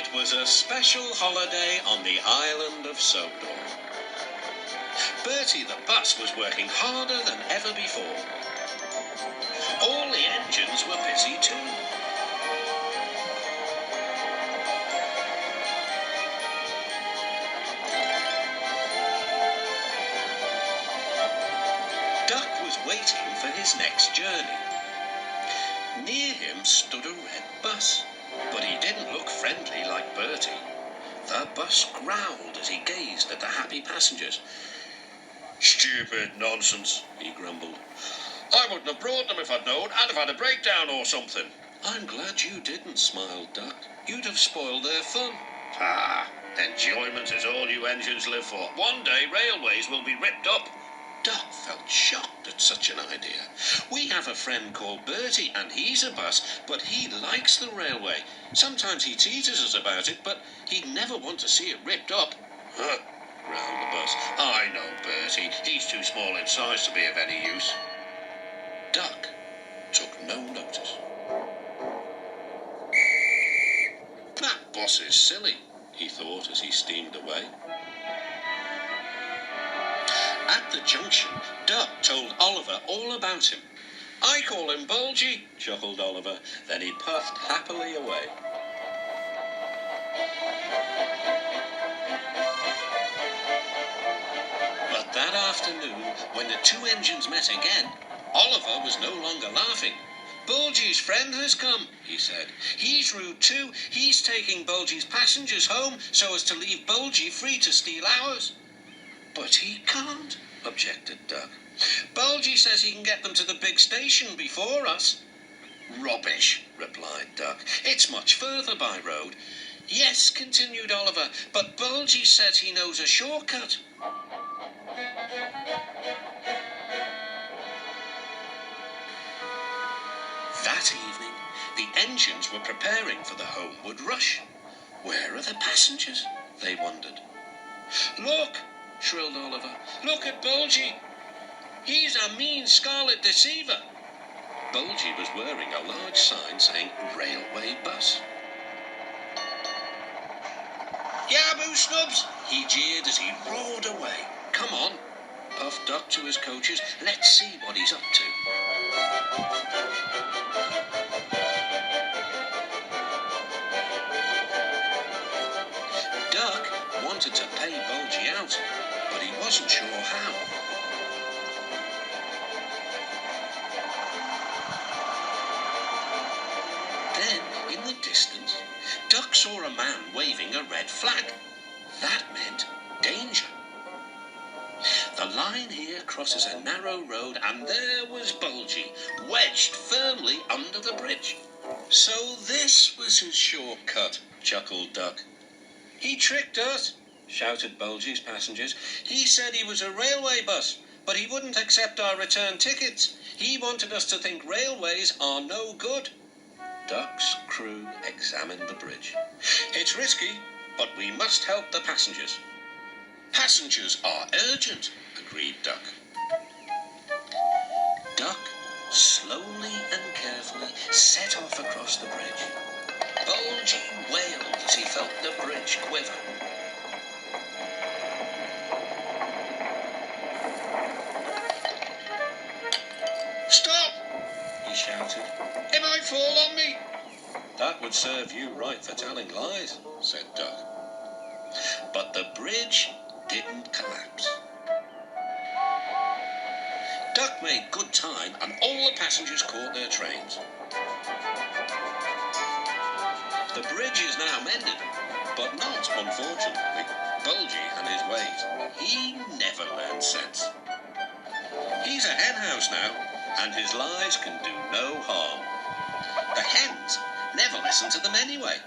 It was a special holiday on the island of Sodor. Bertie the bus was working harder than ever before. All the engines were busy too. Duck was waiting for his next journey. Near him stood a red bus, but he didn't look friendly like Bertie. The bus growled as he gazed at the happy passengers. "Stupid nonsense," he grumbled. "I wouldn't have brought them if I'd known. I'd have had a breakdown or something." "I'm glad you didn't," smiled Duck. "You'd have spoiled their fun." Enjoyment is all you engines live for. One day railways will be ripped up." Duck felt shocked at such an idea. "We have a friend called Bertie, and he's a bus, but he likes the railway. Sometimes he teases us about it, but he'd never want to see it ripped up." "Huh," growled the bus. "I know Bertie. He's too small in size to be of any use." Duck took no notice. "That bus is silly," he thought as he steamed away. At the junction, Duck told Oliver all about him. "I call him Bulgy," chuckled Oliver. Then he puffed happily away. But that afternoon, when the two engines met again, Oliver was no longer laughing. "Bulgy's friend has come," he said. "He's rude too. He's taking Bulgy's passengers home so as to leave Bulgy free to steal ours." "But he can't," objected Duck. "Bulgy says he can get them to the big station before us." "Rubbish," replied Duck. "It's much further by road." "Yes," continued Oliver, "but Bulgy says he knows a shortcut." That evening, the engines were preparing for the homeward rush. "Where are the passengers?" they wondered. "Look!" shrilled Oliver. "Look at Bulgy. He's a mean scarlet deceiver." Bulgy was wearing a large sign saying "Railway Bus." "Yaboo snubs!" he jeered as he roared away. "Come on," puffed Duck to his coaches. "Let's see what he's up to." Duck wanted to pay Bulgy out, but he wasn't sure how. Then, in the distance, Duck saw a man waving a red flag. That meant danger. The line here crosses a narrow road, and there was Bulgy, wedged firmly under the bridge. "So this was his shortcut," chuckled Duck. "He tricked us," shouted Bulgy's passengers. "He said he was a railway bus, but he wouldn't accept our return tickets. He wanted us to think railways are no good." Duck's crew examined the bridge. "It's risky, but we must help the passengers." "Passengers are urgent," agreed Duck. Duck slowly and carefully set off across the bridge. Bulgy wailed as he felt the bridge quiver. "Stop!" he shouted. "It might fall on me." "That would serve you right for telling lies," said Duck. But the bridge didn't collapse. Duck made good time, and all the passengers caught their trains. The bridge is now mended, but not, unfortunately, Bulgy and his ways. He never learned sense. He's a hen house now, and his lies can do no harm. The hens never listen to them anyway.